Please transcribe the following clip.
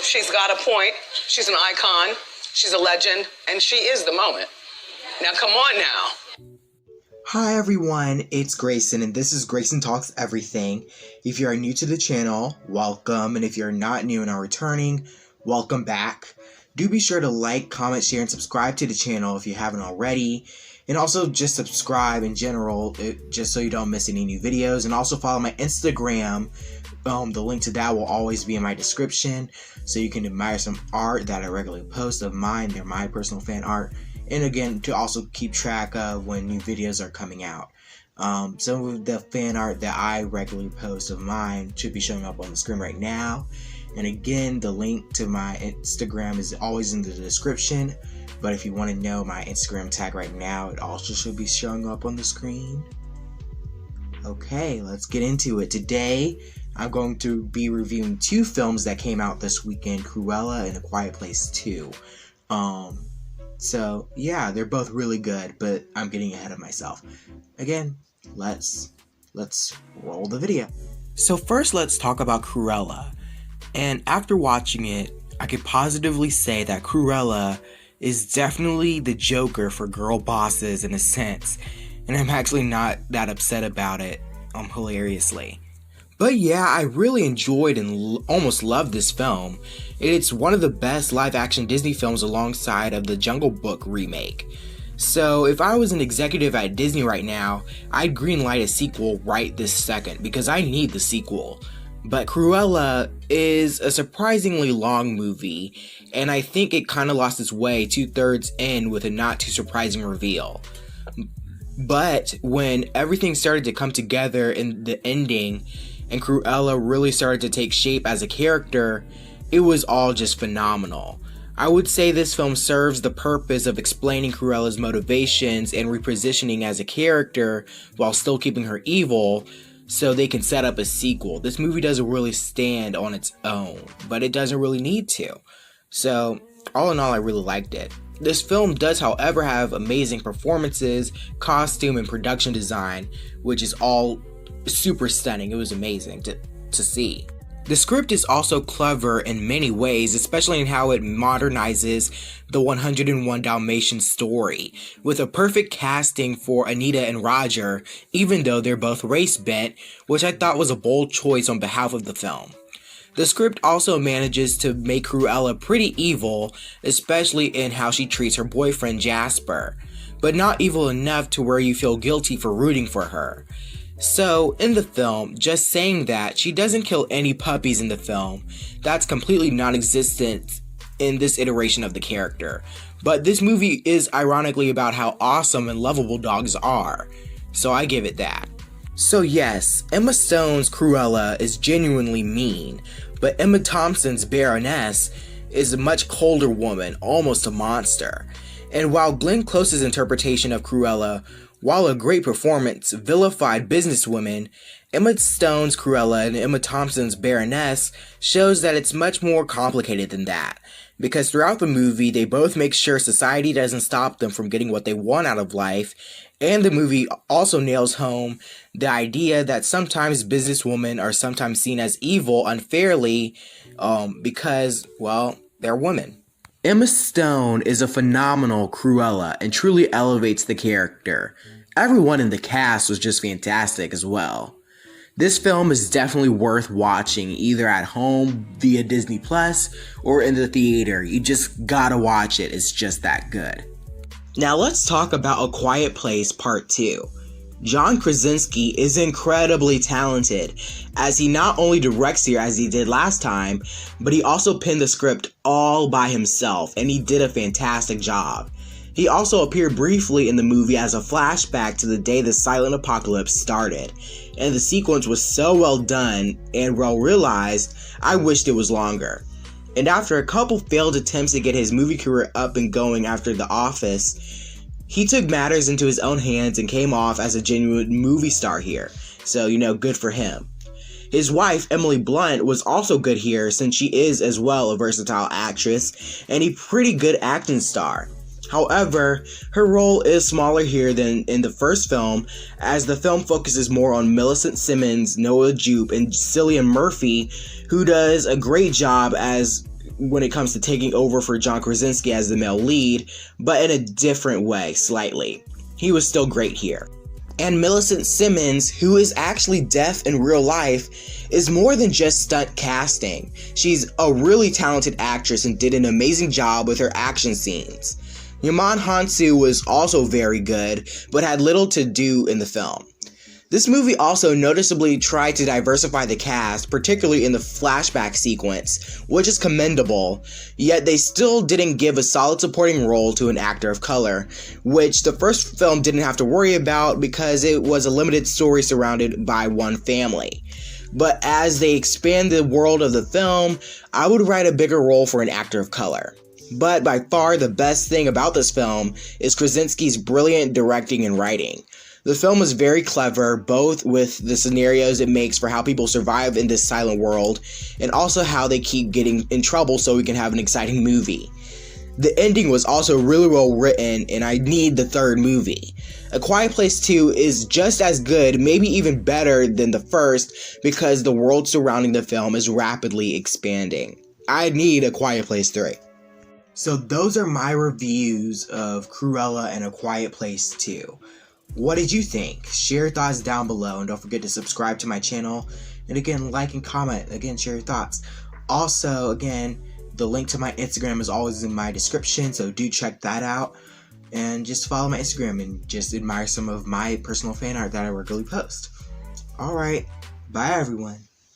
She's got a point. She's an icon. She's a legend. And she is the moment. Now, come on now. Hi everyone, it's Greyson, and this is Greyson Talks Everything. If you are new to the channel, welcome, and if you're not new and are returning, welcome back. Do be sure to like, comment, share, and subscribe to the channel if you haven't already. And also just subscribe in general, just so you don't miss any new videos. And also follow my Instagram. The link to that will always be in my description, so you can admire some art that I regularly post of mine. They're my personal fan art. And again, to also keep track of when new videos are coming out. Some of the fan art that I regularly post of mine should be showing up on the screen right now. And again, the link to my Instagram is always in the description. But if you want to know my Instagram tag right now, it also should be showing up on the screen. Okay, let's get into it. Today, I'm going to be reviewing two films that came out this weekend, Cruella and A Quiet Place 2. So yeah, they're both really good, but I'm getting ahead of myself. Again, let's roll the video. So first, let's talk about Cruella. And after watching it, I could positively say that Cruella is definitely the Joker for girl bosses in a sense. And I'm actually not that upset about it, hilariously. But yeah, I really enjoyed and almost loved this film. It's one of the best live-action Disney films alongside of the Jungle Book remake. So if I was an executive at Disney right now, I'd greenlight a sequel right this second because I need the sequel. But Cruella is a surprisingly long movie, and I think it kind of lost its way 2/3 in with a not too surprising reveal. But when everything started to come together in the ending, and Cruella really started to take shape as a character, it was all just phenomenal. I would say this film serves the purpose of explaining Cruella's motivations and repositioning as a character while still keeping her evil, so they can set up a sequel. This movie doesn't really stand on its own, but it doesn't really need to. So, all in all, I really liked it. This film does, however, have amazing performances, costume, and production design, which is all super stunning. It was amazing to see. The script is also clever in many ways, especially in how it modernizes the 101 Dalmatians story, with a perfect casting for Anita and Roger, even though they're both race-bent, which I thought was a bold choice on behalf of the film. The script also manages to make Cruella pretty evil, especially in how she treats her boyfriend Jasper, but not evil enough to where you feel guilty for rooting for her. So, in the film, just saying that she doesn't kill any puppies in the film, that's completely non-existent in this iteration of the character. But this movie is ironically about how awesome and lovable dogs are, so I give it that. So yes, Emma Stone's Cruella is genuinely mean, but Emma Thompson's Baroness is a much colder woman, almost a monster. And while Glenn Close's interpretation of Cruella, while a great performance, vilified businesswomen, Emma Stone's Cruella and Emma Thompson's Baroness shows that it's much more complicated than that. Because throughout the movie, they both make sure society doesn't stop them from getting what they want out of life, and the movie also nails home the idea that sometimes businesswomen are sometimes seen as evil unfairly because, well, they're women. Emma Stone is a phenomenal Cruella and truly elevates the character. Everyone in the cast was just fantastic as well. This film is definitely worth watching either at home via Disney Plus or in the theater. You just gotta watch it, it's just that good. Now let's talk about A Quiet Place Part 2. John Krasinski is incredibly talented, as he not only directs here as he did last time, but he also penned the script all by himself, and he did a fantastic job. He also appeared briefly in the movie as a flashback to the day the silent apocalypse started, and the sequence was so well done and well realized, I wished it was longer. And after a couple failed attempts to get his movie career up and going after The Office, he took matters into his own hands and came off as a genuine movie star here, so good for him. His wife, Emily Blunt, was also good here since she is as well a versatile actress and a pretty good acting star. However, her role is smaller here than in the first film, as the film focuses more on Millicent Simmons, Noah Jupe, and Cillian Murphy, who does a great job as when it comes to taking over for John Krasinski as the male lead, but in a different way, slightly. He was still great here. And Millicent Simmons, who is actually deaf in real life, is more than just stunt casting. She's a really talented actress and did an amazing job with her action scenes. Yaman Hansu was also very good, but had little to do in the film. This movie also noticeably tried to diversify the cast, particularly in the flashback sequence, which is commendable, yet they still didn't give a solid supporting role to an actor of color, which the first film didn't have to worry about because it was a limited story surrounded by one family. But as they expand the world of the film, I would write a bigger role for an actor of color. But by far the best thing about this film is Krasinski's brilliant directing and writing. The film is very clever, both with the scenarios it makes for how people survive in this silent world, and also how they keep getting in trouble so we can have an exciting movie. The ending was also really well written, and I need the third movie. A Quiet Place 2 is just as good, maybe even better than the first, because the world surrounding the film is rapidly expanding. I need A Quiet Place 3. So those are my reviews of Cruella and A Quiet Place 2. What did you think? Share your thoughts down below, and don't forget to subscribe to my channel. And again, like and comment. Again, share your thoughts. Also, again, the link to my Instagram is always in my description, so do check that out. And just follow my Instagram and just admire some of my personal fan art that I regularly post. Alright, bye everyone.